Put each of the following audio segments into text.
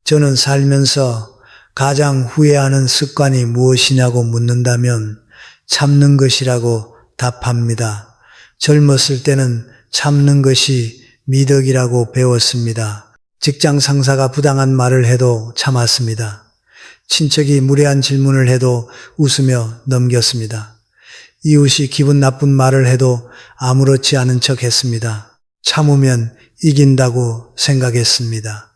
저는 살면서 가장 후회하는 습관이 무엇이냐고 묻는다면 참는 것이라고 답합니다. 젊었을 때는 참는 것이 미덕이라고 배웠습니다. 직장 상사가 부당한 말을 해도 참았습니다. 친척이 무례한 질문을 해도 웃으며 넘겼습니다. 이웃이 기분 나쁜 말을 해도 아무렇지 않은 척 했습니다. 참으면 이긴다고 생각했습니다.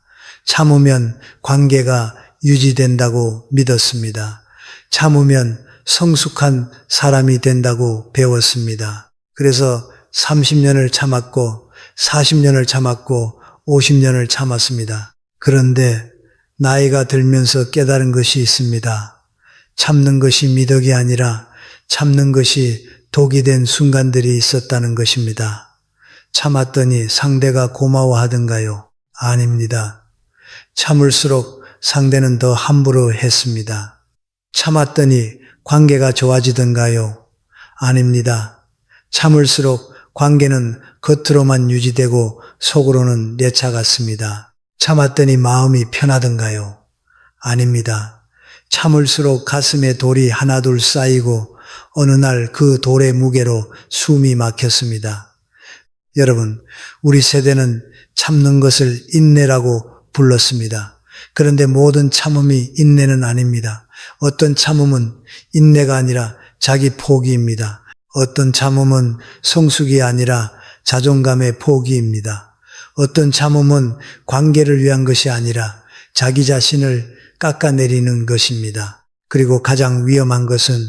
참으면 관계가 유지된다고 믿었습니다. 참으면 성숙한 사람이 된다고 배웠습니다. 그래서 30년을 참았고 40년을 참았고 50년을 참았습니다. 그런데 나이가 들면서 깨달은 것이 있습니다. 참는 것이 미덕이 아니라 참는 것이 독이 된 순간들이 있었다는 것입니다. 참았더니 상대가 고마워하던가요? 아닙니다. 참을수록 상대는 더 함부로 했습니다. 참았더니 관계가 좋아지던가요? 아닙니다. 참을수록 관계는 겉으로만 유지되고 속으로는 내쳐갔습니다. 참았더니 마음이 편하던가요? 아닙니다. 참을수록 가슴에 돌이 하나둘 쌓이고 어느 날 그 돌의 무게로 숨이 막혔습니다. 여러분, 우리 세대는 참는 것을 인내라고 불렀습니다. 그런데 모든 참음이 인내는 아닙니다. 어떤 참음은 인내가 아니라 자기 포기입니다. 어떤 참음은 성숙이 아니라 자존감의 포기입니다. 어떤 참음은 관계를 위한 것이 아니라 자기 자신을 깎아내리는 것입니다. 그리고 가장 위험한 것은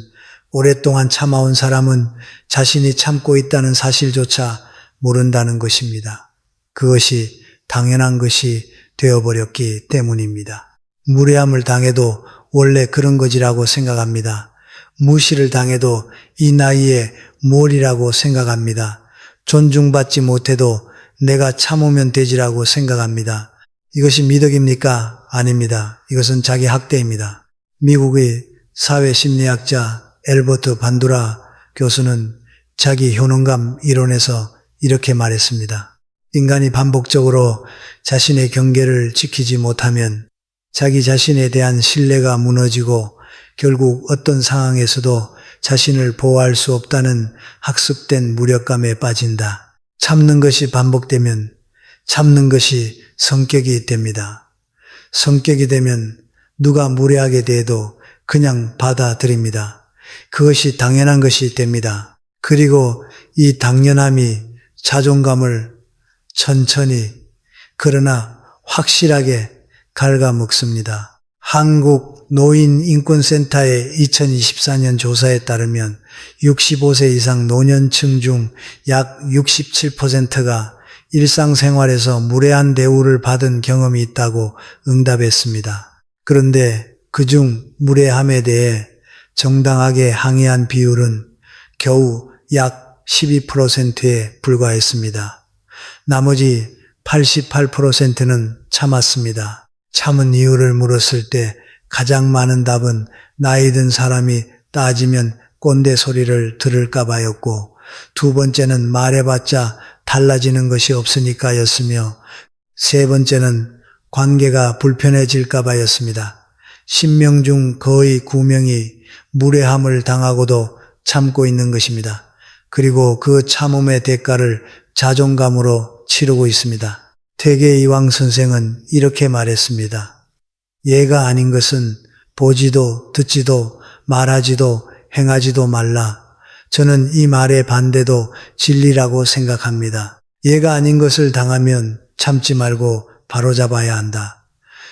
오랫동안 참아온 사람은 자신이 참고 있다는 사실조차 모른다는 것입니다. 그것이 당연한 것이 되어버렸기 때문입니다. 무례함을 당해도 원래 그런 것이라고 생각합니다. 무시를 당해도 이 나이에 뭘이라고 생각합니다. 존중받지 못해도 내가 참으면 되지라고 생각합니다. 이것이 미덕입니까? 아닙니다. 이것은 자기 학대입니다. 미국의 사회심리학자 엘버트 반두라 교수는 자기 효능감 이론에서 이렇게 말했습니다. 인간이 반복적으로 자신의 경계를 지키지 못하면 자기 자신에 대한 신뢰가 무너지고 결국 어떤 상황에서도 자신을 보호할 수 없다는 학습된 무력감에 빠진다. 참는 것이 반복되면 참는 것이 성격이 됩니다. 성격이 되면 누가 무례하게 대해도 그냥 받아들입니다. 그것이 당연한 것이 됩니다. 그리고 이 당연함이 자존감을 천천히 그러나 확실하게 갉아먹습니다. 한국 노인인권센터의 2024년 조사에 따르면 65세 이상 노년층 중 약 67%가 일상생활에서 무례한 대우를 받은 경험이 있다고 응답했습니다. 그런데 그중 무례함에 대해 정당하게 항의한 비율은 겨우 약 12%에 불과했습니다. 나머지 88%는 참았습니다. 참은 이유를 물었을 때 가장 많은 답은 나이 든 사람이 따지면 꼰대 소리를 들을까 봐였고, 두 번째는 말해봤자 달라지는 것이 없으니까였으며, 세 번째는 관계가 불편해질까 봐였습니다. 10명 중 거의 9명이 무례함을 당하고도 참고 있는 것입니다. 그리고 그 참음의 대가를 자존감으로 치르고 있습니다. 퇴계이왕 선생은 이렇게 말했습니다. 예가 아닌 것은 보지도 듣지도 말하지도 행하지도 말라. 저는 이 말의 반대도 진리라고 생각합니다. 예가 아닌 것을 당하면 참지 말고 바로잡아야 한다.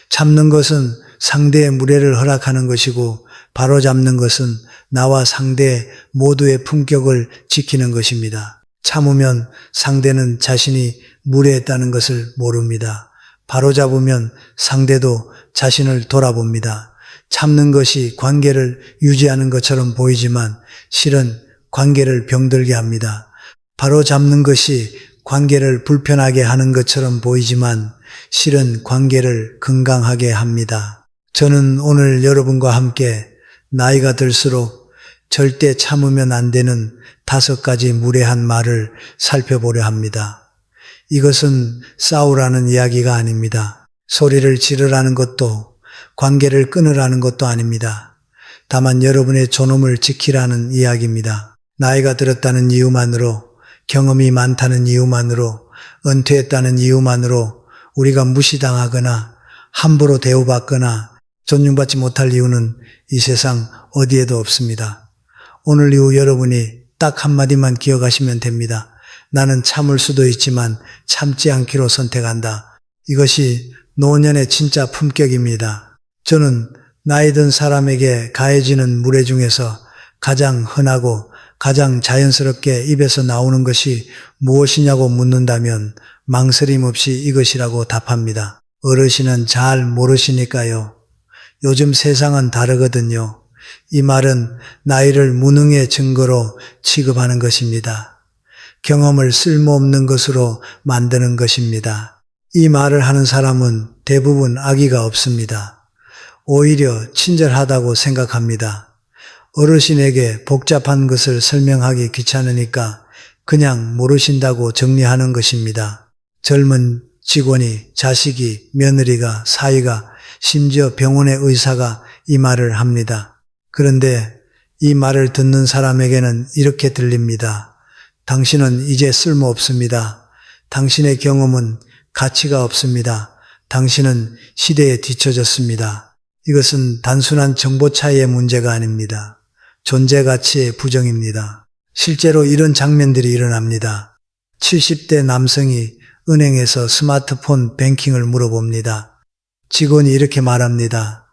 참는 것은 상대의 무례를 허락하는 것이고 바로잡는 것은 나와 상대 모두의 품격을 지키는 것입니다. 참으면 상대는 자신이 무례했다는 것을 모릅니다. 바로잡으면 상대도 자신을 돌아봅니다. 참는 것이 관계를 유지하는 것처럼 보이지만 실은 관계를 병들게 합니다. 바로잡는 것이 관계를 불편하게 하는 것처럼 보이지만 실은 관계를 건강하게 합니다. 저는 오늘 여러분과 함께 나이가 들수록 절대 참으면 안 되는 5가지 무례한 말을 살펴보려 합니다. 이것은 싸우라는 이야기가 아닙니다. 소리를 지르라는 것도 관계를 끊으라는 것도 아닙니다. 다만 여러분의 존엄을 지키라는 이야기입니다. 나이가 들었다는 이유만으로, 경험이 많다는 이유만으로, 은퇴했다는 이유만으로 우리가 무시당하거나 함부로 대우받거나 존중받지 못할 이유는 이 세상 어디에도 없습니다. 오늘 이후 여러분이 딱 한마디만 기억하시면 됩니다. 나는 참을 수도 있지만 참지 않기로 선택한다. 이것이 노년의 진짜 품격입니다. 저는 나이 든 사람에게 가해지는 무례 중에서 가장 흔하고 가장 자연스럽게 입에서 나오는 것이 무엇이냐고 묻는다면 망설임 없이 이것이라고 답합니다. 어르신은 잘 모르시니까요. 요즘 세상은 다르거든요. 이 말은 나이를 무능의 증거로 취급하는 것입니다. 경험을 쓸모없는 것으로 만드는 것입니다. 이 말을 하는 사람은 대부분 악의가 없습니다. 오히려 친절하다고 생각합니다. 어르신에게 복잡한 것을 설명하기 귀찮으니까 그냥 모르신다고 정리하는 것입니다. 젊은 직원이, 자식이, 며느리가, 사위가, 심지어 병원의 의사가 이 말을 합니다. 그런데 이 말을 듣는 사람에게는 이렇게 들립니다. 당신은 이제 쓸모없습니다. 당신의 경험은 가치가 없습니다. 당신은 시대에 뒤처졌습니다. 이것은 단순한 정보 차이의 문제가 아닙니다. 존재 가치의 부정입니다. 실제로 이런 장면들이 일어납니다. 70대 남성이 은행에서 스마트폰 뱅킹을 물어봅니다. 직원이 이렇게 말합니다.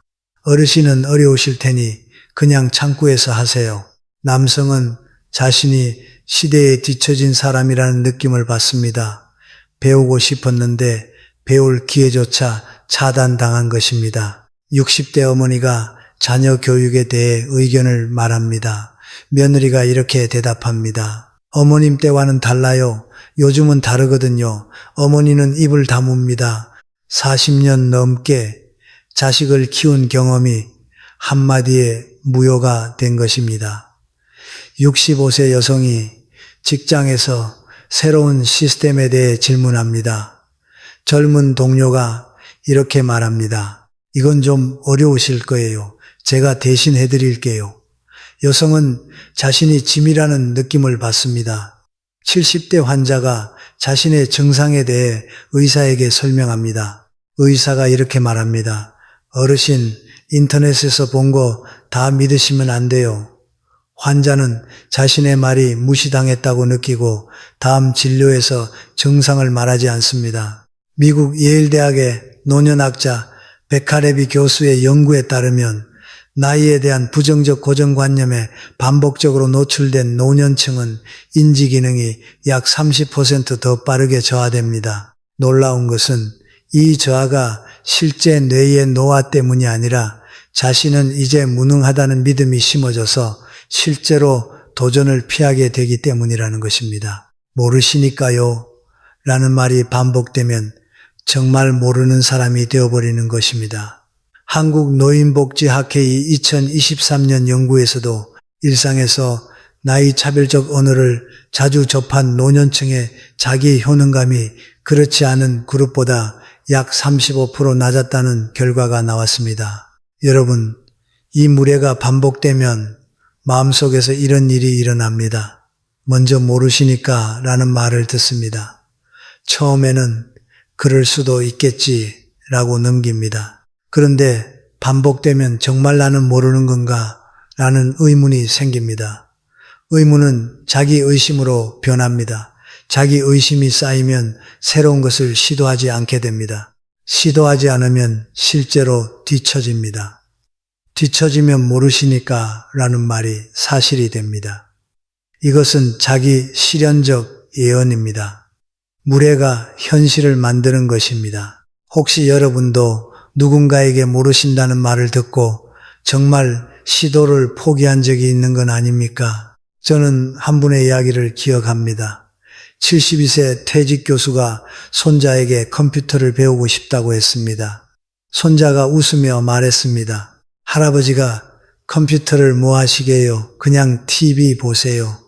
어르신은 어려우실 테니 그냥 창구에서 하세요. 남성은 자신이 시대에 뒤처진 사람이라는 느낌을 받습니다. 배우고 싶었는데 배울 기회조차 차단당한 것입니다. 60대 어머니가 자녀 교육에 대해 의견을 말합니다. 며느리가 이렇게 대답합니다. 어머님 때와는 달라요. 요즘은 다르거든요. 어머니는 입을 다뭅니다. 40년 넘게 자식을 키운 경험이 한마디에 무효가 된 것입니다. 65세 여성이 직장에서 새로운 시스템에 대해 질문합니다. 젊은 동료가 이렇게 말합니다. 이건 좀 어려우실 거예요. 제가 대신 해드릴게요. 여성은 자신이 짐이라는 느낌을 받습니다. 70대 환자가 자신의 증상에 대해 의사에게 설명합니다. 의사가 이렇게 말합니다. 어르신, 인터넷에서 본 거 다 믿으시면 안 돼요. 환자는 자신의 말이 무시당했다고 느끼고 다음 진료에서 증상을 말하지 않습니다. 미국 예일대학의 노년학자 베카레비 교수의 연구에 따르면 나이에 대한 부정적 고정관념에 반복적으로 노출된 노년층은 인지기능이 약 30% 더 빠르게 저하됩니다. 놀라운 것은 이 저하가 실제 뇌의 노화 때문이 아니라 자신은 이제 무능하다는 믿음이 심어져서 실제로 도전을 피하게 되기 때문이라는 것입니다. 모르시니까요 라는 말이 반복되면 정말 모르는 사람이 되어버리는 것입니다. 한국노인복지학회의 2023년 연구에서도 일상에서 나이 차별적 언어를 자주 접한 노년층의 자기 효능감이 그렇지 않은 그룹보다 약 35% 낮았다는 결과가 나왔습니다. 여러분, 이 무례가 반복되면 마음속에서 이런 일이 일어납니다. 먼저 모르시니까 라는 말을 듣습니다. 처음에는 그럴 수도 있겠지 라고 넘깁니다. 그런데 반복되면 정말 나는 모르는 건가 라는 의문이 생깁니다. 의문은 자기 의심으로 변합니다. 자기 의심이 쌓이면 새로운 것을 시도하지 않게 됩니다. 시도하지 않으면 실제로 뒤처집니다. 뒤처지면 모르시니까 라는 말이 사실이 됩니다. 이것은 자기 실현적 예언입니다. 무례가 현실을 만드는 것입니다. 혹시 여러분도 누군가에게 모르신다는 말을 듣고 정말 시도를 포기한 적이 있는 건 아닙니까? 저는 한 분의 이야기를 기억합니다. 72세 퇴직 교수가 손자에게 컴퓨터를 배우고 싶다고 했습니다. 손자가 웃으며 말했습니다. 할아버지가 컴퓨터를 뭐 하시게요? 그냥 TV 보세요.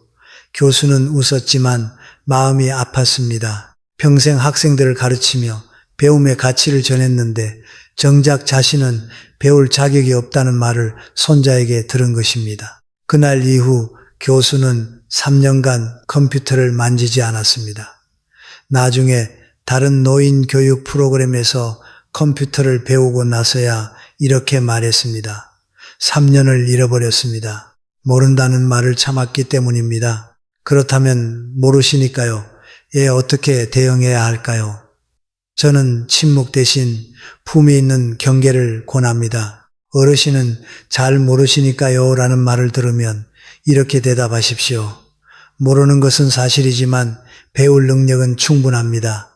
교수는 웃었지만 마음이 아팠습니다. 평생 학생들을 가르치며 배움의 가치를 전했는데 정작 자신은 배울 자격이 없다는 말을 손자에게 들은 것입니다. 그날 이후 교수는 3년간 컴퓨터를 만지지 않았습니다. 나중에 다른 노인 교육 프로그램에서 컴퓨터를 배우고 나서야 이렇게 말했습니다. 3년을 잃어버렸습니다. 모른다는 말을 참았기 때문입니다. 그렇다면 모르시니까요. 어떻게 대응해야 할까요? 저는 침묵 대신 품위 있는 경계를 권합니다. 어르신은 잘 모르시니까요 라는 말을 들으면 이렇게 대답하십시오. 모르는 것은 사실이지만 배울 능력은 충분합니다.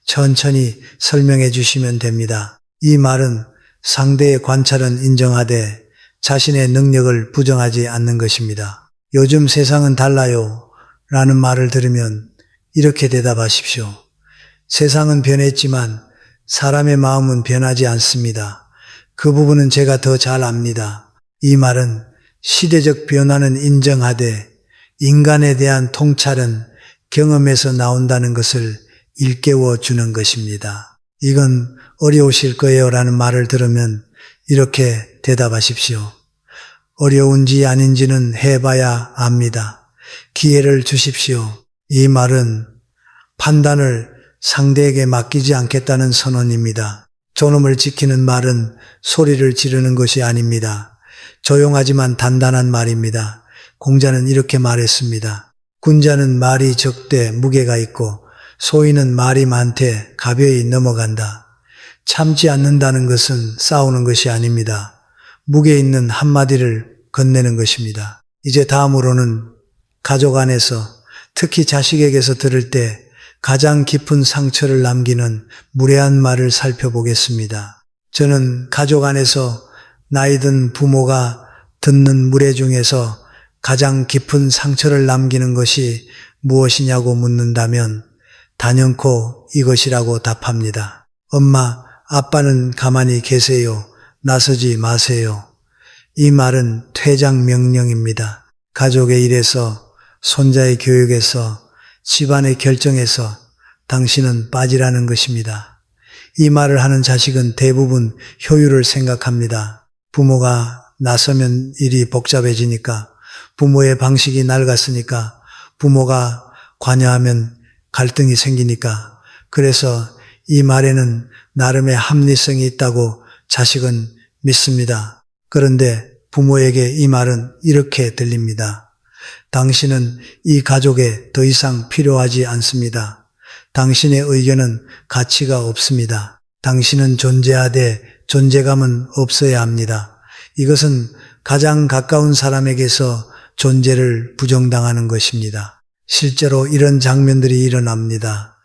천천히 설명해 주시면 됩니다. 이 말은 상대의 관찰은 인정하되 자신의 능력을 부정하지 않는 것입니다. 요즘 세상은 달라요 라는 말을 들으면 이렇게 대답하십시오. 세상은 변했지만 사람의 마음은 변하지 않습니다. 그 부분은 제가 더 잘 압니다. 이 말은 시대적 변화는 인정하되 인간에 대한 통찰은 경험에서 나온다는 것을 일깨워 주는 것입니다. 이건 어려우실 거예요 라는 말을 들으면 이렇게 대답하십시오. 어려운지 아닌지는 해봐야 압니다. 기회를 주십시오. 이 말은 판단을 상대에게 맡기지 않겠다는 선언입니다. 존엄을 지키는 말은 소리를 지르는 것이 아닙니다. 조용하지만 단단한 말입니다. 공자는 이렇게 말했습니다. 군자는 말이 적대 무게가 있고 소인은 말이 많되 가벼이 넘어간다. 참지 않는다는 것은 싸우는 것이 아닙니다. 무게 있는 한마디를 건네는 것입니다. 이제 다음으로는 가족 안에서 특히 자식에게서 들을 때 가장 깊은 상처를 남기는 무례한 말을 살펴보겠습니다. 저는 가족 안에서 나이 든 부모가 듣는 무례 중에서 가장 깊은 상처를 남기는 것이 무엇이냐고 묻는다면 단연코 이것이라고 답합니다. 엄마, 아빠는 가만히 계세요. 나서지 마세요. 이 말은 퇴장 명령입니다. 가족의 일에서, 손자의 교육에서, 집안의 결정에서 당신은 빠지라는 것입니다. 이 말을 하는 자식은 대부분 효율을 생각합니다. 부모가 나서면 일이 복잡해지니까, 부모의 방식이 낡았으니까, 부모가 관여하면 갈등이 생기니까, 그래서 이 말에는 나름의 합리성이 있다고 자식은 믿습니다. 그런데 부모에게 이 말은 이렇게 들립니다. 당신은 이 가족에 더 이상 필요하지 않습니다. 당신의 의견은 가치가 없습니다. 당신은 존재하되 존재감은 없어야 합니다. 이것은 가장 가까운 사람에게서 존재를 부정당하는 것입니다. 실제로 이런 장면들이 일어납니다.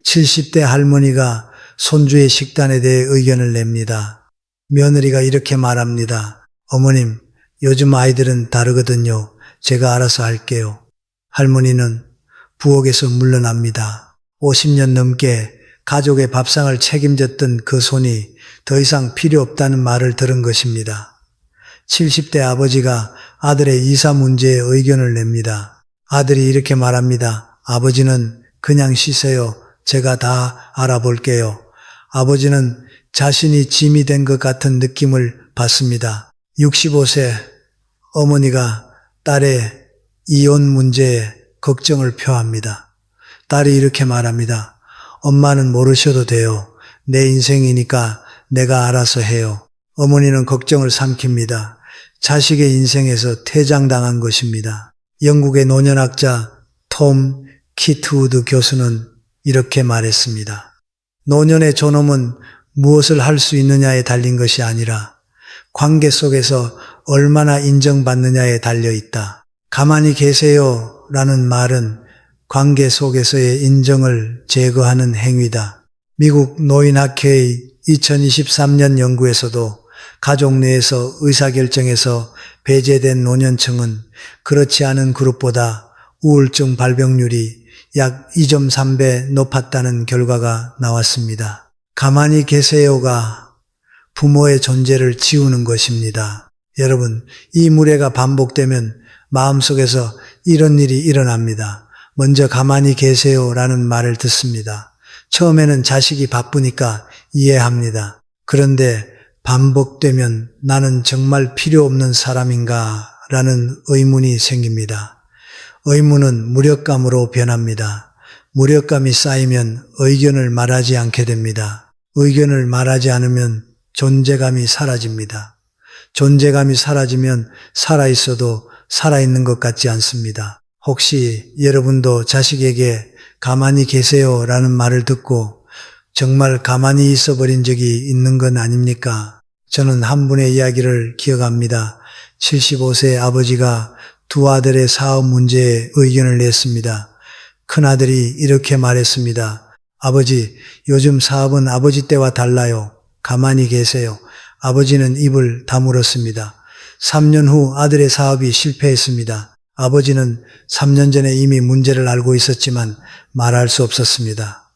70대 할머니가 손주의 식단에 대해 의견을 냅니다. 며느리가 이렇게 말합니다. 어머님, 요즘 아이들은 다르거든요. 제가 알아서 할게요. 할머니는 부엌에서 물러납니다. 50년 넘게 가족의 밥상을 책임졌던 그 손이 더 이상 필요 없다는 말을 들은 것입니다. 70대 아버지가 아들의 이사 문제에 의견을 냅니다. 아들이 이렇게 말합니다. 아버지는 그냥 쉬세요. 제가 다 알아볼게요. 아버지는 자신이 짐이 된 것 같은 느낌을 받습니다. 65세 어머니가 딸의 이혼 문제에 걱정을 표합니다. 딸이 이렇게 말합니다. 엄마는 모르셔도 돼요. 내 인생이니까 내가 알아서 해요. 어머니는 걱정을 삼킵니다. 자식의 인생에서 퇴장당한 것입니다. 영국의 노년학자 톰 키트우드 교수는 이렇게 말했습니다. 노년의 존엄은 무엇을 할 수 있느냐에 달린 것이 아니라 관계 속에서 얼마나 인정받느냐에 달려 있다. 가만히 계세요 라는 말은 관계 속에서의 인정을 제거하는 행위다. 미국 노인학회의 2023년 연구에서도 가족 내에서 의사결정에서 배제된 노년층은 그렇지 않은 그룹보다 우울증 발병률이 약 2.3배 높았다는 결과가 나왔습니다. 가만히 계세요가 부모의 존재를 지우는 것입니다. 여러분, 이 무례가 반복되면 마음속에서 이런 일이 일어납니다. 먼저 가만히 계세요라는 말을 듣습니다. 처음에는 자식이 바쁘니까 이해합니다. 그런데 반복되면 나는 정말 필요 없는 사람인가 라는 의문이 생깁니다. 의문은 무력감으로 변합니다. 무력감이 쌓이면 의견을 말하지 않게 됩니다. 의견을 말하지 않으면 존재감이 사라집니다. 존재감이 사라지면 살아있어도 살아있는 것 같지 않습니다. 혹시 여러분도 자식에게 가만히 계세요 라는 말을 듣고 정말 가만히 있어버린 적이 있는 건 아닙니까? 저는 한 분의 이야기를 기억합니다. 75세 아버지가 두 아들의 사업 문제에 의견을 냈습니다. 큰아들이 이렇게 말했습니다. 아버지, 요즘 사업은 아버지 때와 달라요. 가만히 계세요. 아버지는 입을 다물었습니다. 3년 후 아들의 사업이 실패했습니다. 아버지는 3년 전에 이미 문제를 알고 있었지만 말할 수 없었습니다.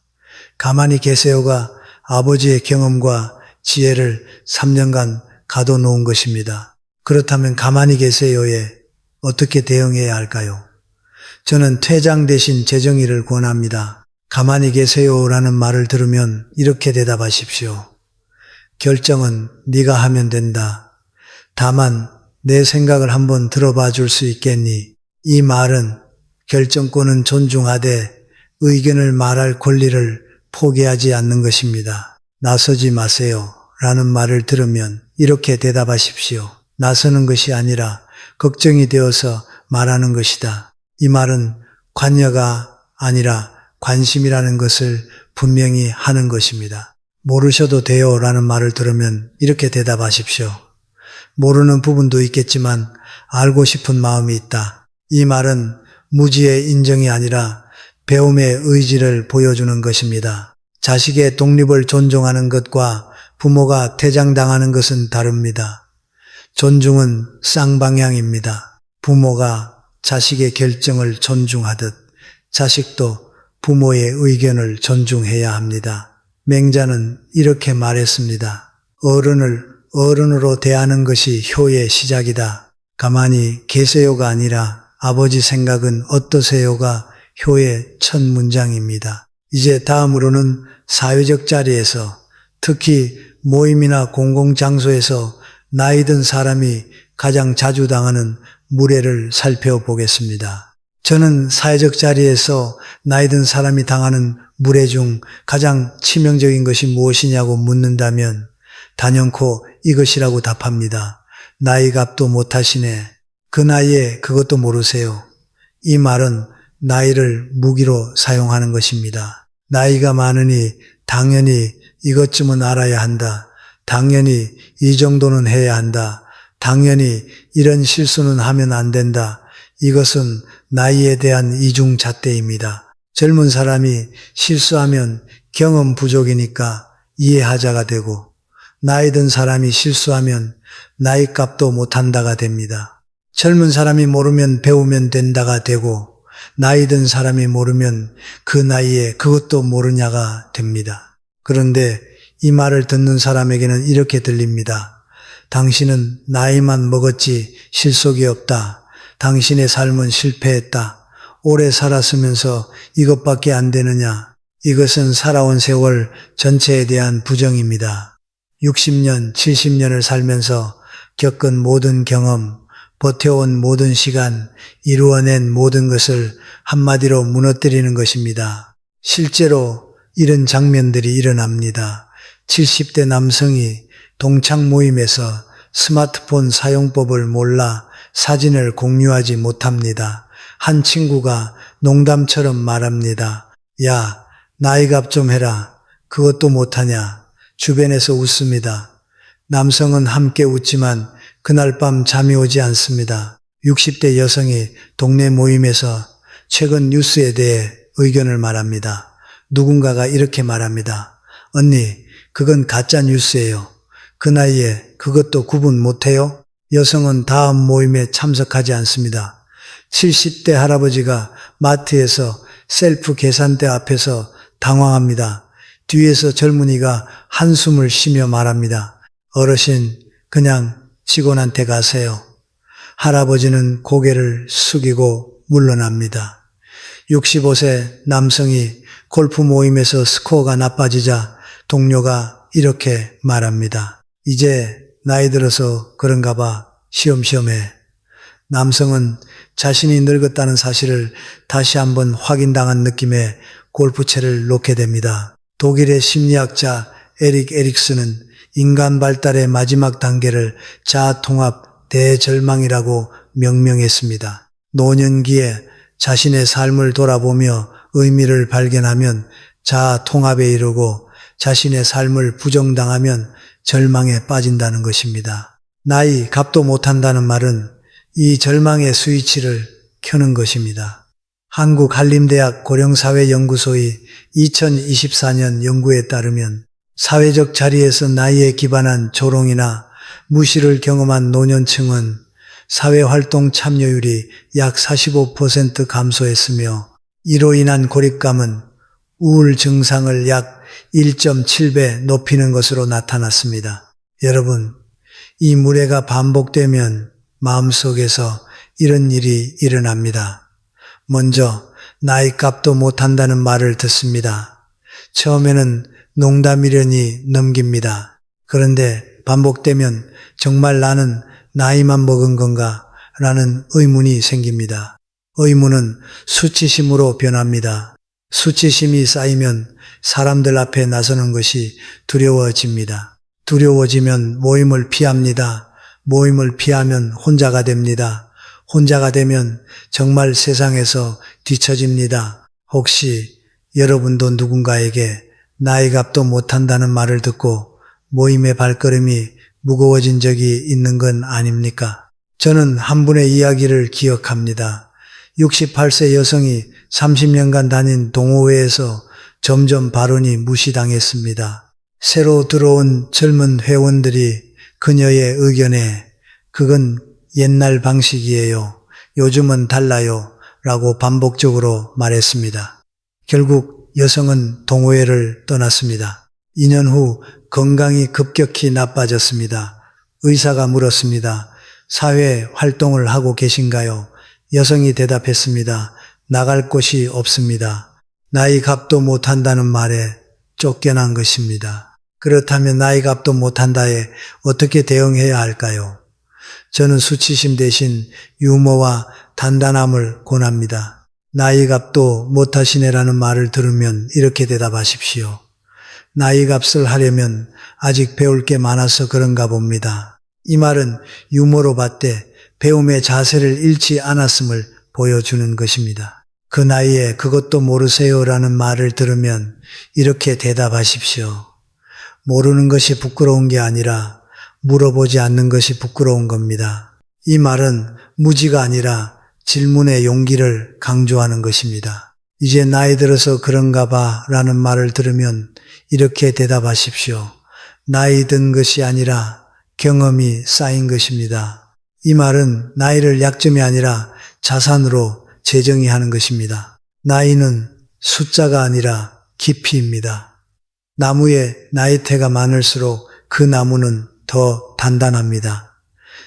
가만히 계세요가 아버지의 경험과 지혜를 3년간 가둬놓은 것입니다. 그렇다면 가만히 계세요에 어떻게 대응해야 할까요? 저는 퇴장 대신 재정의를 권합니다. 가만히 계세요라는 말을 들으면 이렇게 대답하십시오. 결정은 네가 하면 된다. 다만 내 생각을 한번 들어봐 줄 수 있겠니? 이 말은 결정권은 존중하되 의견을 말할 권리를 포기하지 않는 것입니다. 나서지 마세요 라는 말을 들으면 이렇게 대답하십시오. 나서는 것이 아니라 걱정이 되어서 말하는 것이다. 이 말은 관여가 아니라 관심이라는 것을 분명히 하는 것입니다. 모르셔도 돼요 라는 말을 들으면 이렇게 대답하십시오. 모르는 부분도 있겠지만 알고 싶은 마음이 있다. 이 말은 무지의 인정이 아니라 배움의 의지를 보여주는 것입니다. 자식의 독립을 존중하는 것과 부모가 퇴장당하는 것은 다릅니다. 존중은 쌍방향입니다. 부모가 자식의 결정을 존중하듯 자식도 부모의 의견을 존중해야 합니다. 맹자는 이렇게 말했습니다. 어른을 어른으로 대하는 것이 효의 시작이다. 가만히 계세요가 아니라 아버지 생각은 어떠세요가 효의 첫 문장입니다. 이제 다음으로는 사회적 자리에서 특히 모임이나 공공장소에서 나이 든 사람이 가장 자주 당하는 무례를 살펴보겠습니다. 저는 사회적 자리에서 나이 든 사람이 당하는 무례 중 가장 치명적인 것이 무엇이냐고 묻는다면 단연코 이것이라고 답합니다. 나이값도 못하시네. 그 나이에 그것도 모르세요. 이 말은 나이를 무기로 사용하는 것입니다. 나이가 많으니 당연히 이것쯤은 알아야 한다. 당연히 이 정도는 해야 한다. 당연히 이런 실수는 하면 안 된다. 이것은 나이에 대한 이중잣대입니다. 젊은 사람이 실수하면 경험 부족이니까 이해하자가 되고 나이 든 사람이 실수하면 나이값도 못한다가 됩니다. 젊은 사람이 모르면 배우면 된다가 되고 나이 든 사람이 모르면 그 나이에 그것도 모르냐가 됩니다. 그런데 이 말을 듣는 사람에게는 이렇게 들립니다. 당신은 나이만 먹었지 실속이 없다. 당신의 삶은 실패했다. 오래 살았으면서 이것밖에 안 되느냐. 이것은 살아온 세월 전체에 대한 부정입니다. 60년, 70년을 살면서 겪은 모든 경험, 버텨온 모든 시간, 이루어낸 모든 것을 한마디로 무너뜨리는 것입니다. 실제로 이런 장면들이 일어납니다. 70대 남성이 동창 모임에서 스마트폰 사용법을 몰라 사진을 공유하지 못합니다. 한 친구가 농담처럼 말합니다. 야, 나이값 좀 해라. 그것도 못하냐. 주변에서 웃습니다. 남성은 함께 웃지만 그날 밤 잠이 오지 않습니다. 60대 여성이 동네 모임에서 최근 뉴스에 대해 의견을 말합니다. 누군가가 이렇게 말합니다. 언니, 그건 가짜 뉴스예요. 그 나이에 그것도 구분 못해요? 여성은 다음 모임에 참석하지 않습니다. 70대 할아버지가 마트에서 셀프 계산대 앞에서 당황합니다. 뒤에서 젊은이가 한숨을 쉬며 말합니다. 어르신, 그냥 직원한테 가세요. 할아버지는 고개를 숙이고 물러납니다. 65세 남성이 골프 모임에서 스코어가 나빠지자 동료가 이렇게 말합니다. 이제 나이 들어서 그런가 봐. 시험시험해. 남성은 자신이 늙었다는 사실을 다시 한번 확인당한 느낌에 골프채를 놓게 됩니다. 독일의 심리학자 에릭 에릭슨은 인간 발달의 마지막 단계를 자아통합 대절망이라고 명명했습니다. 노년기에 자신의 삶을 돌아보며 의미를 발견하면 자아통합에 이르고 자신의 삶을 부정당하면 절망에 빠진다는 것입니다. 나이 값도 못한다는 말은 이 절망의 스위치를 켜는 것입니다. 한국한림대학 고령사회연구소의 2024년 연구에 따르면 사회적 자리에서 나이에 기반한 조롱이나 무시를 경험한 노년층은 사회활동 참여율이 약 45% 감소했으며 이로 인한 고립감은 우울 증상을 약 1.7배 높이는 것으로 나타났습니다. 여러분, 이 무례가 반복되면 마음속에서 이런 일이 일어납니다. 먼저 나이값도 못한다는 말을 듣습니다. 처음에는 농담이려니 넘깁니다. 그런데 반복되면 정말 나는 나이만 먹은 건가? 라는 의문이 생깁니다. 의문은 수치심으로 변합니다. 수치심이 쌓이면 사람들 앞에 나서는 것이 두려워집니다. 두려워지면 모임을 피합니다. 모임을 피하면 혼자가 됩니다. 혼자가 되면 정말 세상에서 뒤처집니다. 혹시 여러분도 누군가에게 나이값도 못한다는 말을 듣고 모임의 발걸음이 무거워진 적이 있는 건 아닙니까? 저는 한 분의 이야기를 기억합니다. 68세 여성이 30년간 다닌 동호회에서 점점 발언이 무시당했습니다. 새로 들어온 젊은 회원들이 그녀의 의견에 그건 옛날 방식이에요. 요즘은 달라요. 라고 반복적으로 말했습니다. 결국 여성은 동호회를 떠났습니다. 2년 후 건강이 급격히 나빠졌습니다. 의사가 물었습니다. 사회 활동을 하고 계신가요? 여성이 대답했습니다. 나갈 곳이 없습니다. 나이 값도 못한다는 말에 쫓겨난 것입니다. 그렇다면 나이 값도 못한다에 어떻게 대응해야 할까요? 저는 수치심 대신 유머와 단단함을 권합니다. 나이 값도 못하시네라는 말을 들으면 이렇게 대답하십시오. 나이 값을 하려면 아직 배울 게 많아서 그런가 봅니다. 이 말은 유머로 봤대 배움의 자세를 잃지 않았음을 보여주는 것입니다. 그 나이에 그것도 모르세요라는 말을 들으면 이렇게 대답하십시오. 모르는 것이 부끄러운 게 아니라 물어보지 않는 것이 부끄러운 겁니다. 이 말은 무지가 아니라 질문의 용기를 강조하는 것입니다. 이제 나이 들어서 그런가 봐 라는 말을 들으면 이렇게 대답하십시오. 나이 든 것이 아니라 경험이 쌓인 것입니다. 이 말은 나이를 약점이 아니라 자산으로 재정의하는 것입니다. 나이는 숫자가 아니라 깊이입니다. 나무에 나이테가 많을수록 그 나무는 더 단단합니다.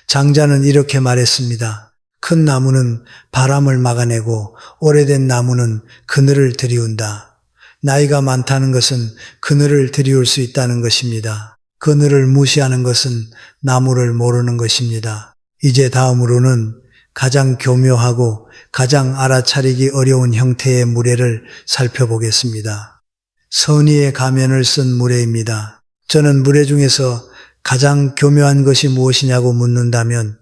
장자는 이렇게 말했습니다. 큰 나무는 바람을 막아내고 오래된 나무는 그늘을 들이운다. 나이가 많다는 것은 그늘을 들이울 수 있다는 것입니다. 그늘을 무시하는 것은 나무를 모르는 것입니다. 이제 다음으로는 가장 교묘하고 가장 알아차리기 어려운 형태의 무례를 살펴보겠습니다. 선의의 가면을 쓴 무례입니다. 저는 무례 중에서 가장 교묘한 것이 무엇이냐고 묻는다면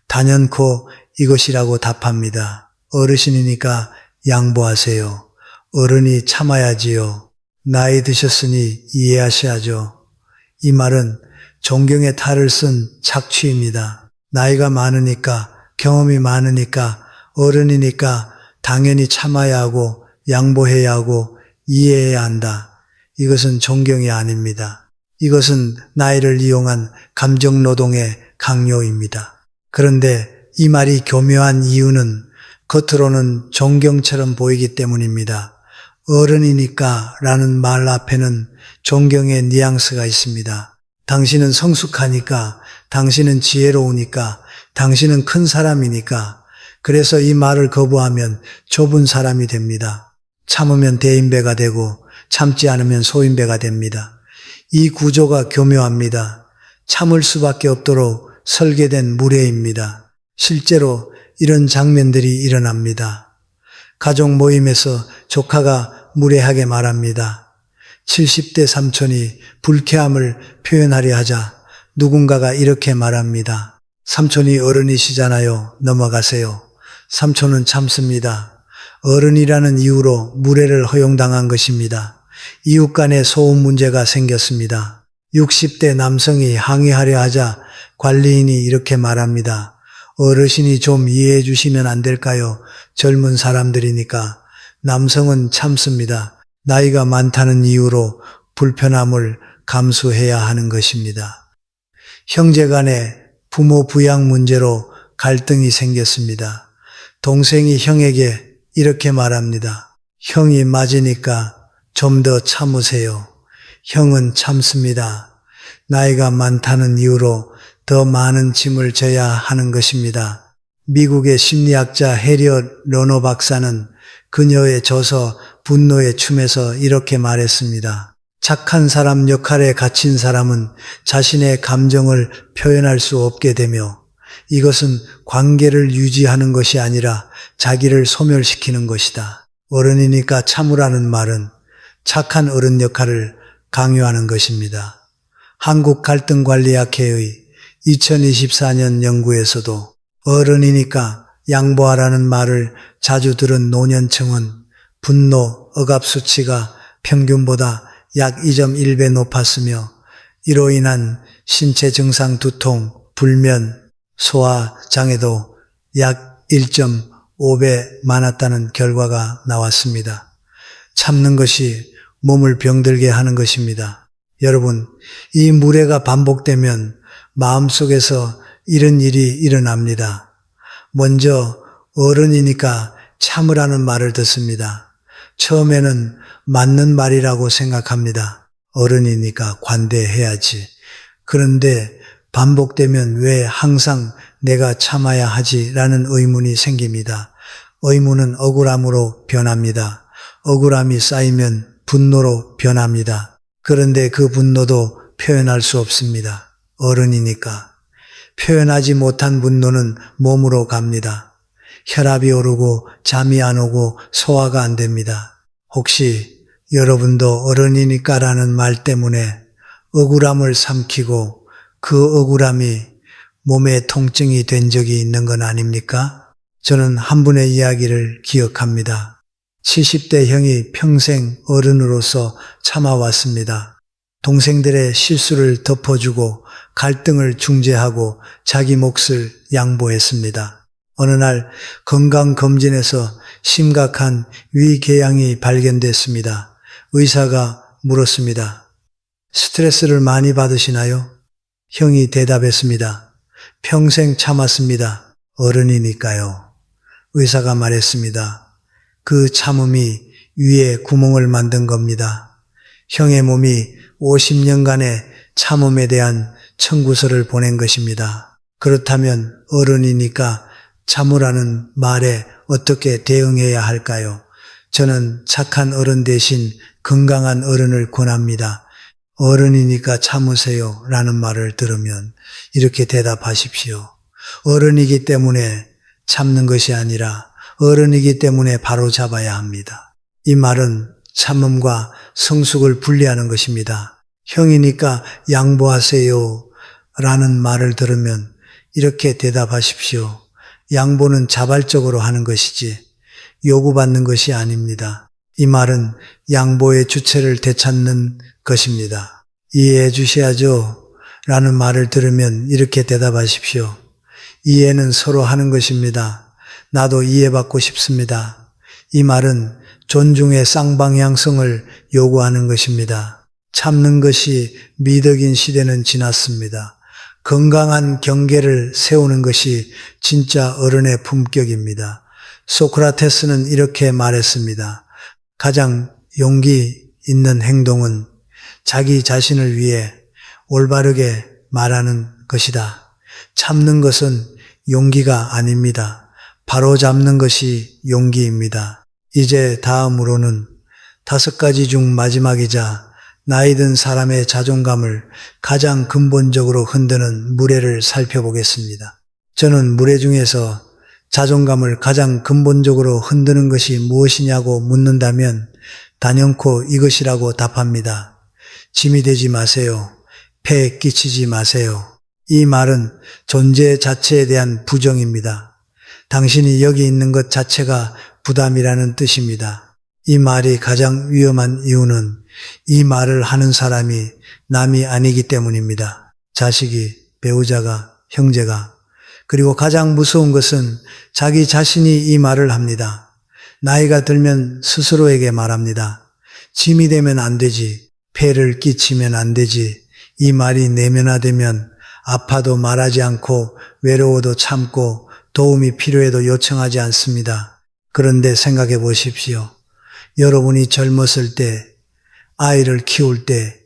단연코 이것이라고 답합니다. 어르신이니까 양보하세요. 어른이 참아야지요. 나이 드셨으니 이해하셔야죠. 이 말은 존경의 탈을 쓴 착취입니다. 나이가 많으니까, 경험이 많으니까, 어른이니까 당연히 참아야 하고 양보해야 하고 이해해야 한다. 이것은 존경이 아닙니다. 이것은 나이를 이용한 감정노동의 강요입니다. 그런데 이 말이 교묘한 이유는 겉으로는 존경처럼 보이기 때문입니다. 어른이니까 라는 말 앞에는 존경의 뉘앙스가 있습니다. 당신은 성숙하니까, 당신은 지혜로우니까, 당신은 큰 사람이니까, 그래서 이 말을 거부하면 좁은 사람이 됩니다. 참으면 대인배가 되고 참지 않으면 소인배가 됩니다. 이 구조가 교묘합니다. 참을 수밖에 없도록 설계된 무례입니다. 실제로 이런 장면들이 일어납니다. 가족 모임에서 조카가 무례하게 말합니다. 70대 삼촌이 불쾌함을 표현하려 하자 누군가가 이렇게 말합니다. 삼촌이 어른이시잖아요. 넘어가세요. 삼촌은 참습니다. 어른이라는 이유로 무례를 허용당한 것입니다. 이웃 간에 소음 문제가 생겼습니다. 60대 남성이 항의하려 하자 관리인이 이렇게 말합니다. 어르신이 좀 이해해 주시면 안 될까요? 젊은 사람들이니까. 남성은 참습니다. 나이가 많다는 이유로 불편함을 감수해야 하는 것입니다. 형제 간에 부모 부양 문제로 갈등이 생겼습니다. 동생이 형에게 이렇게 말합니다. 형이 맞으니까 좀 더 참으세요. 형은 참습니다. 나이가 많다는 이유로 더 많은 짐을 져야 하는 것입니다. 미국의 심리학자 해리엇 러너 박사는 그녀의 저서 분노의 춤에서 이렇게 말했습니다. 착한 사람 역할에 갇힌 사람은 자신의 감정을 표현할 수 없게 되며 이것은 관계를 유지하는 것이 아니라 자기를 소멸시키는 것이다. 어른이니까 참으라는 말은 착한 어른 역할을 강요하는 것입니다. 한국갈등관리학회의 2024년 연구에서도 어른이니까 양보하라는 말을 자주 들은 노년층은 분노, 억압 수치가 평균보다 약 2.1배 높았으며 이로 인한 신체 증상 두통, 불면, 소화 장애도 약 1.5배 많았다는 결과가 나왔습니다. 참는 것이 몸을 병들게 하는 것입니다. 여러분, 이 무례가 반복되면 마음속에서 이런 일이 일어납니다. 먼저 어른이니까 참으라는 말을 듣습니다. 처음에는 맞는 말이라고 생각합니다. 어른이니까 관대해야지. 그런데 반복되면 왜 항상 내가 참아야 하지라는 의문이 생깁니다. 의문은 억울함으로 변합니다. 억울함이 쌓이면 분노로 변합니다. 그런데 그 분노도 표현할 수 없습니다. 어른이니까. 표현하지 못한 분노는 몸으로 갑니다. 혈압이 오르고 잠이 안 오고 소화가 안 됩니다. 혹시 여러분도 어른이니까라는 말 때문에 억울함을 삼키고 그 억울함이 몸의 통증이 된 적이 있는 건 아닙니까? 저는 한 분의 이야기를 기억합니다. 70대 형이 평생 어른으로서 참아왔습니다. 동생들의 실수를 덮어주고 갈등을 중재하고 자기 몫을 양보했습니다. 어느 날 건강검진에서 심각한 위궤양이 발견됐습니다. 의사가 물었습니다. 스트레스를 많이 받으시나요? 형이 대답했습니다. 평생 참았습니다. 어른이니까요. 의사가 말했습니다. 그 참음이 위에 구멍을 만든 겁니다. 형의 몸이 50년간의 참음에 대한 청구서를 보낸 것입니다. 그렇다면 어른이니까 참으라는 말에 어떻게 대응해야 할까요? 저는 착한 어른 대신 건강한 어른을 권합니다. 어른이니까 참으세요 라는 말을 들으면 이렇게 대답하십시오. 어른이기 때문에 참는 것이 아니라 어른이기 때문에 바로 잡아야 합니다. 이 말은 참음과 성숙을 분리하는 것입니다. 형이니까 양보하세요 라는 말을 들으면 이렇게 대답하십시오. 양보는 자발적으로 하는 것이지 요구받는 것이 아닙니다. 이 말은 양보의 주체를 되찾는 것입니다. 이해해 주셔야죠 라는 말을 들으면 이렇게 대답하십시오. 이해는 서로 하는 것입니다. 나도 이해받고 싶습니다. 이 말은 존중의 쌍방향성을 요구하는 것입니다. 참는 것이 미덕인 시대는 지났습니다. 건강한 경계를 세우는 것이 진짜 어른의 품격입니다. 소크라테스는 이렇게 말했습니다. 가장 용기 있는 행동은 자기 자신을 위해 올바르게 말하는 것이다. 참는 것은 용기가 아닙니다. 바로 잡는 것이 용기입니다. 이제 다음으로는 5가지 중 마지막이자 나이 든 사람의 자존감을 가장 근본적으로 흔드는 무례를 살펴보겠습니다. 저는 무례 중에서 자존감을 가장 근본적으로 흔드는 것이 무엇이냐고 묻는다면 단연코 이것이라고 답합니다. 짐이 되지 마세요. 폐에 끼치지 마세요. 이 말은 존재 자체에 대한 부정입니다. 당신이 여기 있는 것 자체가 부담이라는 뜻입니다. 이 말이 가장 위험한 이유는 이 말을 하는 사람이 남이 아니기 때문입니다. 자식이, 배우자가, 형제가, 그리고 가장 무서운 것은 자기 자신이 이 말을 합니다. 나이가 들면 스스로에게 말합니다. 짐이 되면 안 되지, 폐를 끼치면 안 되지. 이 말이 내면화되면 아파도 말하지 않고 외로워도 참고 도움이 필요해도 요청하지 않습니다. 그런데 생각해 보십시오. 여러분이 젊었을 때, 아이를 키울 때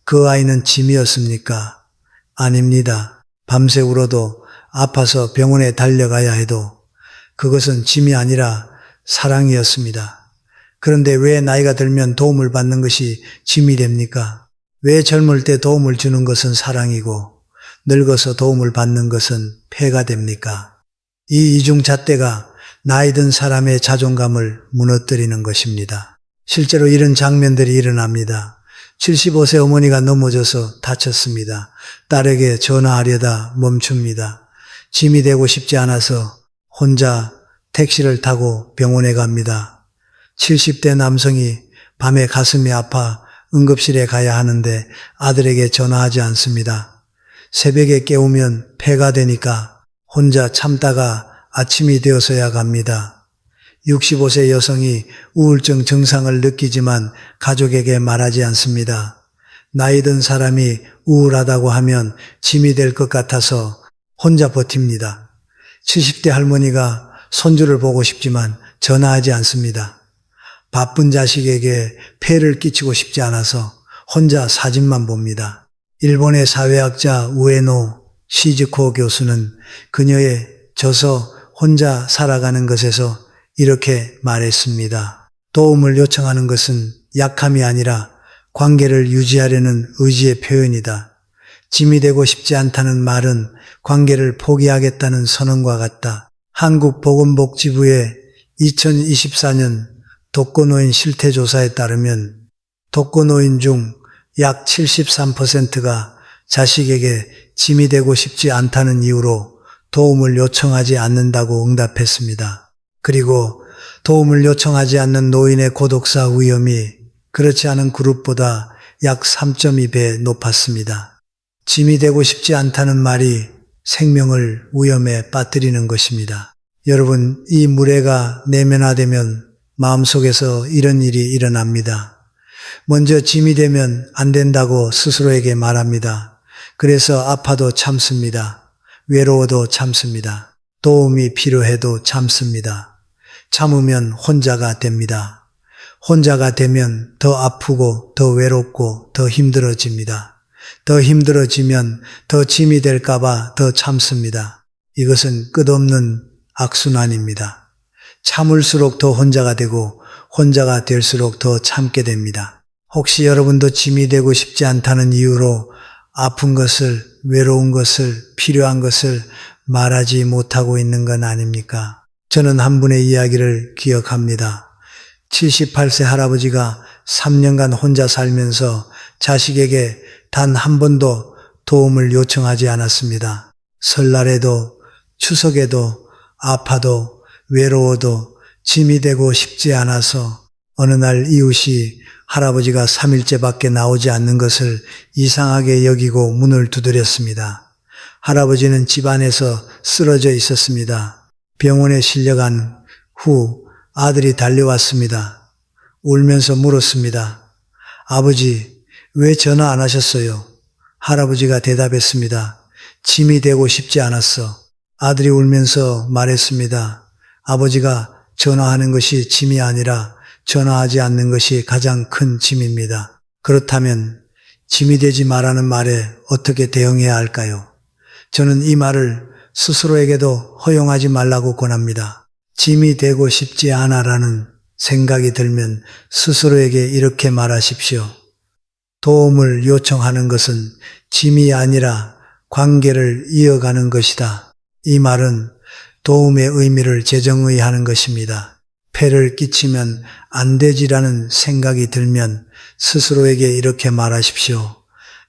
그 아이는 짐이었습니까? 아닙니다. 밤새 울어도 아파서 병원에 달려가야 해도 그것은 짐이 아니라 사랑이었습니다. 그런데 왜 나이가 들면 도움을 받는 것이 짐이 됩니까? 왜 젊을 때 도움을 주는 것은 사랑이고 늙어서 도움을 받는 것은 폐가 됩니까? 이 이중잣대가 나이 든 사람의 자존감을 무너뜨리는 것입니다. 실제로 이런 장면들이 일어납니다. 75세 어머니가 넘어져서 다쳤습니다. 딸에게 전화하려다 멈춥니다. 짐이 되고 싶지 않아서 혼자 택시를 타고 병원에 갑니다. 70대 남성이 밤에 가슴이 아파 응급실에 가야 하는데 아들에게 전화하지 않습니다. 새벽에 깨우면 폐가 되니까 혼자 참다가 아침이 되어서야 갑니다. 65세 여성이 우울증 증상을 느끼지만 가족에게 말하지 않습니다. 나이 든 사람이 우울하다고 하면 짐이 될 것 같아서 혼자 버팁니다. 70대 할머니가 손주를 보고 싶지만 전화하지 않습니다. 바쁜 자식에게 폐를 끼치고 싶지 않아서 혼자 사진만 봅니다. 일본의 사회학자 우에노 시즈코 교수는 그녀의 져서 혼자 살아가는 것에서 이렇게 말했습니다. 도움을 요청하는 것은 약함이 아니라 관계를 유지하려는 의지의 표현이다. 짐이 되고 싶지 않다는 말은 관계를 포기하겠다는 선언과 같다. 한국보건복지부의 2024년 독거노인 실태조사에 따르면 독거노인 중 약 73%가 자식에게 짐이 되고 싶지 않다는 이유로 도움을 요청하지 않는다고 응답했습니다. 그리고 도움을 요청하지 않는 노인의 고독사 위험이 그렇지 않은 그룹보다 약 3.2배 높았습니다. 짐이 되고 싶지 않다는 말이 생명을 위험에 빠뜨리는 것입니다. 여러분, 이 무례가 내면화되면 마음속에서 이런 일이 일어납니다. 먼저 짐이 되면 안 된다고 스스로에게 말합니다. 그래서 아파도 참습니다. 외로워도 참습니다. 도움이 필요해도 참습니다. 참으면 혼자가 됩니다. 혼자가 되면 더 아프고 더 외롭고 더 힘들어집니다. 더 힘들어지면 더 짐이 될까봐 더 참습니다. 이것은 끝없는 악순환입니다. 참을수록 더 혼자가 되고 혼자가 될수록 더 참게 됩니다. 혹시 여러분도 짐이 되고 싶지 않다는 이유로 아픈 것을, 외로운 것을, 필요한 것을 말하지 못하고 있는 건 아닙니까? 저는 한 분의 이야기를 기억합니다. 78세 할아버지가 3년간 혼자 살면서 자식에게 단 한 번도 도움을 요청하지 않았습니다. 설날에도 추석에도 아파도 외로워도 짐이 되고 싶지 않아서 어느 날 이웃이 할아버지가 3일째밖에 나오지 않는 것을 이상하게 여기고 문을 두드렸습니다. 할아버지는 집 안에서 쓰러져 있었습니다. 병원에 실려간 후 아들이 달려왔습니다. 울면서 물었습니다. 아버지, 왜 전화 안 하셨어요? 할아버지가 대답했습니다. 짐이 되고 싶지 않았어. 아들이 울면서 말했습니다. 아버지가 전화하는 것이 짐이 아니라 전화하지 않는 것이 가장 큰 짐입니다. 그렇다면 짐이 되지 말라는 말에 어떻게 대응해야 할까요? 저는 이 말을 스스로에게도 허용하지 말라고 권합니다. 짐이 되고 싶지 않아라는 생각이 들면 스스로에게 이렇게 말하십시오. 도움을 요청하는 것은 짐이 아니라 관계를 이어가는 것이다. 이 말은 도움의 의미를 재정의하는 것입니다. 폐를 끼치면 안 되지라는 생각이 들면 스스로에게 이렇게 말하십시오.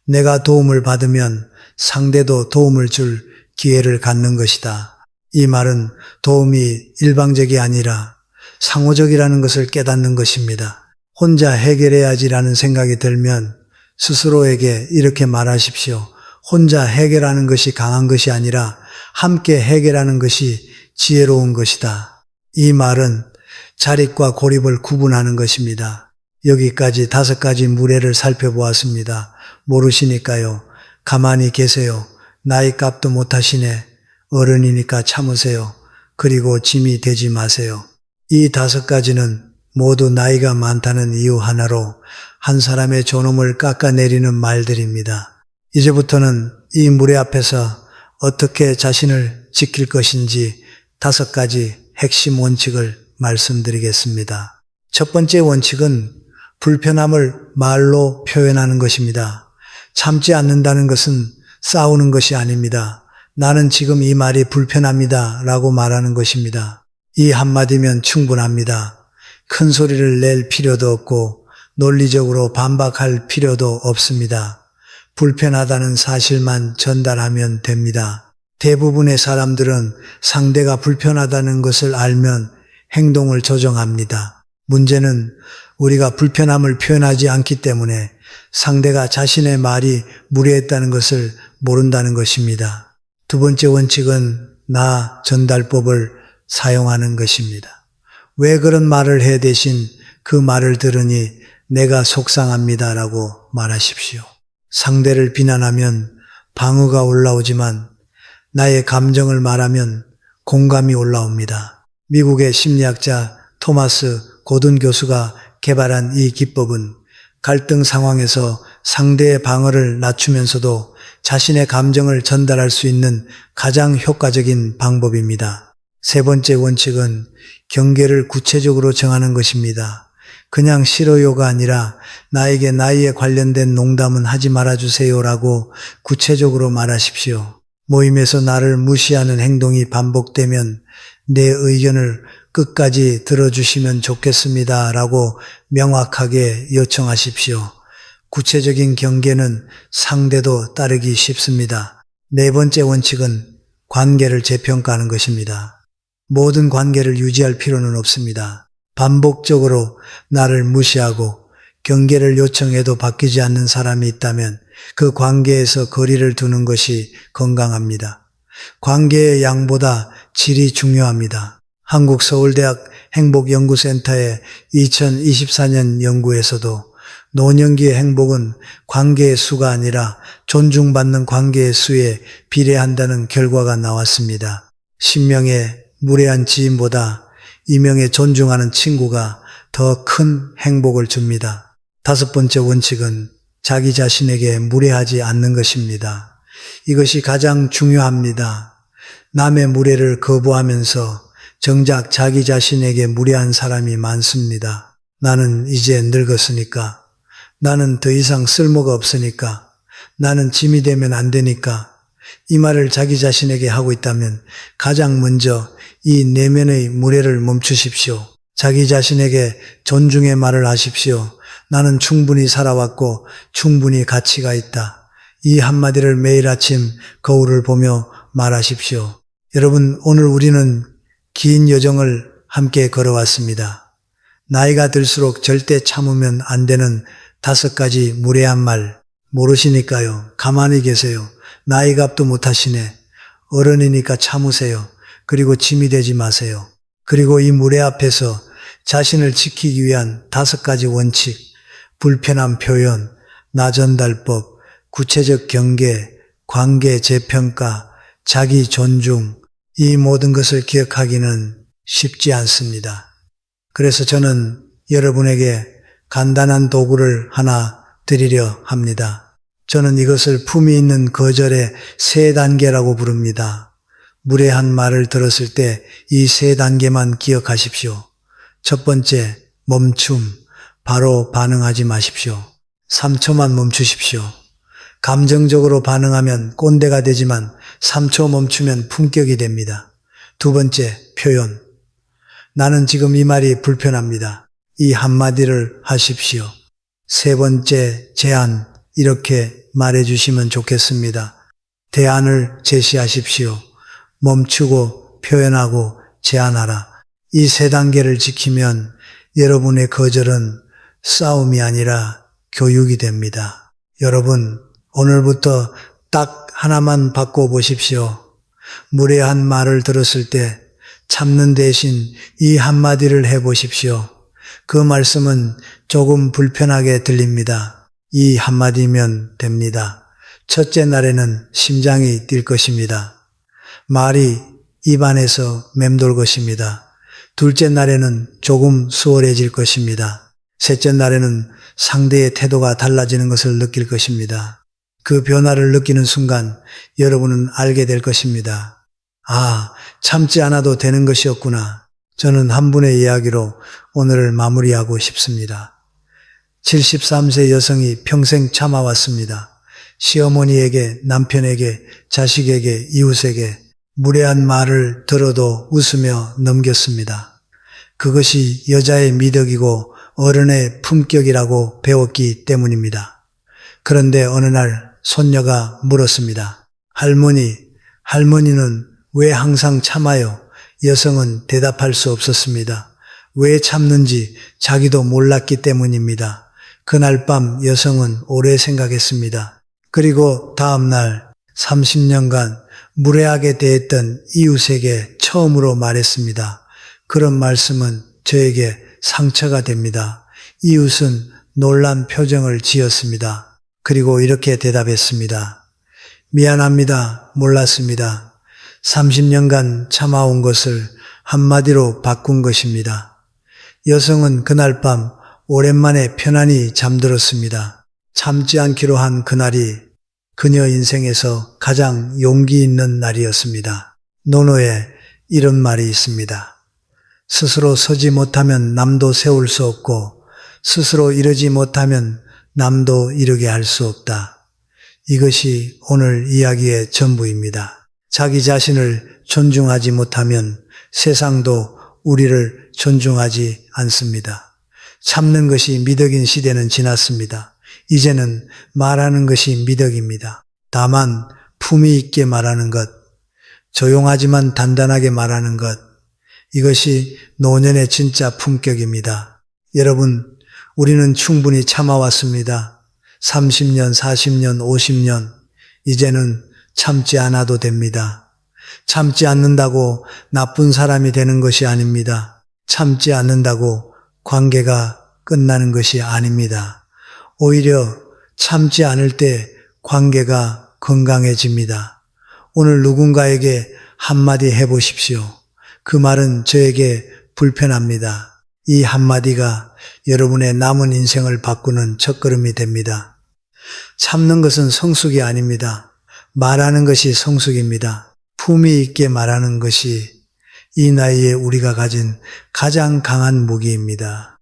내가 도움을 받으면 상대도 도움을 줄 기회를 갖는 것이다. 이 말은 도움이 일방적이 아니라 상호적이라는 것을 깨닫는 것입니다. 혼자 해결해야지라는 생각이 들면 스스로에게 이렇게 말하십시오. 혼자 해결하는 것이 강한 것이 아니라 함께 해결하는 것이 지혜로운 것이다. 이 말은 자립과 고립을 구분하는 것입니다. 여기까지 5가지 무례를 살펴보았습니다. 모르시니까요. 가만히 계세요. 나이 값도 못하시네. 어른이니까 참으세요. 그리고 짐이 되지 마세요. 이 5가지는 모두 나이가 많다는 이유 하나로 한 사람의 존엄을 깎아내리는 말들입니다. 이제부터는 이 무례 앞에서 어떻게 자신을 지킬 것인지 5가지 핵심 원칙을 말씀드리겠습니다. 첫 번째 원칙은 불편함을 말로 표현하는 것입니다. 참지 않는다는 것은 싸우는 것이 아닙니다. 나는 지금 이 말이 불편합니다 라고 말하는 것입니다. 이 한마디면 충분합니다. 큰 소리를 낼 필요도 없고 논리적으로 반박할 필요도 없습니다. 불편하다는 사실만 전달하면 됩니다. 대부분의 사람들은 상대가 불편하다는 것을 알면 행동을 조정합니다. 문제는 우리가 불편함을 표현하지 않기 때문에 상대가 자신의 말이 무례했다는 것을 모른다는 것입니다. 두 번째 원칙은 나 전달법을 사용하는 것입니다. 왜 그런 말을 해 대신 그 말을 들으니 내가 속상합니다 라고 말하십시오. 상대를 비난하면 방어가 올라오지만 나의 감정을 말하면 공감이 올라옵니다. 미국의 심리학자 토마스 고든 교수가 개발한 이 기법은 갈등 상황에서 상대의 방어를 낮추면서도 자신의 감정을 전달할 수 있는 가장 효과적인 방법입니다. 세 번째 원칙은 경계를 구체적으로 정하는 것입니다. 그냥 싫어요가 아니라 나에게 나이에 관련된 농담은 하지 말아주세요라고 구체적으로 말하십시오. 모임에서 나를 무시하는 행동이 반복되면 내 의견을 끝까지 들어주시면 좋겠습니다 라고 명확하게 요청하십시오. 구체적인 경계는 상대도 따르기 쉽습니다. 네 번째 원칙은 관계를 재평가하는 것입니다. 모든 관계를 유지할 필요는 없습니다. 반복적으로 나를 무시하고 경계를 요청해도 바뀌지 않는 사람이 있다면 그 관계에서 거리를 두는 것이 건강합니다. 관계의 양보다 질이 중요합니다. 한국 서울대학 행복연구센터의 2024년 연구에서도 노년기의 행복은 관계의 수가 아니라 존중받는 관계의 수에 비례한다는 결과가 나왔습니다. 10명의 무례한 지인보다 2명의 존중하는 친구가 더 큰 행복을 줍니다. 5번째 원칙은 자기 자신에게 무례하지 않는 것입니다. 이것이 가장 중요합니다. 남의 무례를 거부하면서 정작 자기 자신에게 무례한 사람이 많습니다. 나는 이제 늙었으니까, 나는 더 이상 쓸모가 없으니까, 나는 짐이 되면 안 되니까, 이 말을 자기 자신에게 하고 있다면 가장 먼저 이 내면의 무례를 멈추십시오. 자기 자신에게 존중의 말을 하십시오. 나는 충분히 살아왔고 충분히 가치가 있다. 이 한마디를 매일 아침 거울을 보며 말하십시오. 여러분, 오늘 우리는 긴 여정을 함께 걸어왔습니다. 나이가 들수록 절대 참으면 안 되는 5가지 무례한 말 모르시니까요. 가만히 계세요. 나이 값도 못하시네. 어른이니까 참으세요. 그리고 짐이 되지 마세요. 그리고 이 무례 앞에서 자신을 지키기 위한 5가지 원칙, 불편한 표현, 나 전달법, 구체적 경계, 관계 재평가, 자기 존중, 이 모든 것을 기억하기는 쉽지 않습니다. 그래서 저는 여러분에게 간단한 도구를 하나 드리려 합니다. 저는 이것을 품위 있는 거절의 3단계라고 부릅니다. 무례한 말을 들었을 때 이 3단계만 기억하십시오. 첫 번째, 멈춤. 바로 반응하지 마십시오. 3초만 멈추십시오. 감정적으로 반응하면 꼰대가 되지만 3초 멈추면 품격이 됩니다. 두 번째, 표현. 나는 지금 이 말이 불편합니다. 이 한마디를 하십시오. 세 번째, 제안. 이렇게 말해주시면 좋겠습니다. 대안을 제시하십시오. 멈추고 표현하고 제안하라. 이 세 단계를 지키면 여러분의 거절은 싸움이 아니라 교육이 됩니다. 여러분, 오늘부터 딱 하나만 바꿔보십시오. 무례한 말을 들었을 때 참는 대신 이 한마디를 해보십시오. 그 말씀은 조금 불편하게 들립니다. 이 한마디면 됩니다. 첫째 날에는 심장이 뛸 것입니다. 말이 입안에서 맴돌 것입니다. 둘째 날에는 조금 수월해질 것입니다. 셋째 날에는 상대의 태도가 달라지는 것을 느낄 것입니다. 그 변화를 느끼는 순간 여러분은 알게 될 것입니다. 아, 참지 않아도 되는 것이었구나. 저는 한 분의 이야기로 오늘을 마무리하고 싶습니다. 73세 여성이 평생 참아왔습니다. 시어머니에게, 남편에게, 자식에게, 이웃에게 무례한 말을 들어도 웃으며 넘겼습니다. 그것이 여자의 미덕이고 어른의 품격이라고 배웠기 때문입니다. 그런데 어느 날 손녀가 물었습니다. 할머니는 왜 항상 참아요? 여성은 대답할 수 없었습니다. 왜 참는지 자기도 몰랐기 때문입니다. 그날 밤 여성은 오래 생각했습니다. 그리고 다음 날 30년간 무례하게 대했던 이웃에게 처음으로 말했습니다. 그런 말씀은 저에게 상처가 됩니다. 이웃은 놀란 표정을 지었습니다. 그리고 이렇게 대답했습니다. 미안합니다. 몰랐습니다. 30년간 참아온 것을 한마디로 바꾼 것입니다. 여성은 그날 밤 오랜만에 편안히 잠들었습니다. 참지 않기로 한 그날이 그녀 인생에서 가장 용기 있는 날이었습니다. 논어에 이런 말이 있습니다. 스스로 서지 못하면 남도 세울 수 없고 스스로 이르지 못하면 남도 이르게 할 수 없다. 이것이 오늘 이야기의 전부입니다. 자기 자신을 존중하지 못하면 세상도 우리를 존중하지 않습니다. 참는 것이 미덕인 시대는 지났습니다. 이제는 말하는 것이 미덕입니다. 다만 품위 있게 말하는 것, 조용하지만 단단하게 말하는 것, 이것이 노년의 진짜 품격입니다. 여러분, 우리는 충분히 참아왔습니다. 30년, 40년, 50년, 이제는 참지 않아도 됩니다. 참지 않는다고 나쁜 사람이 되는 것이 아닙니다. 참지 않는다고 관계가 끝나는 것이 아닙니다. 오히려 참지 않을 때 관계가 건강해집니다. 오늘 누군가에게 한마디 해보십시오. 그 말은 저에게 불편합니다. 이 한마디가 여러분의 남은 인생을 바꾸는 첫걸음이 됩니다. 참는 것은 성숙이 아닙니다. 말하는 것이 성숙입니다. 품위 있게 말하는 것이 이 나이에 우리가 가진 가장 강한 무기입니다.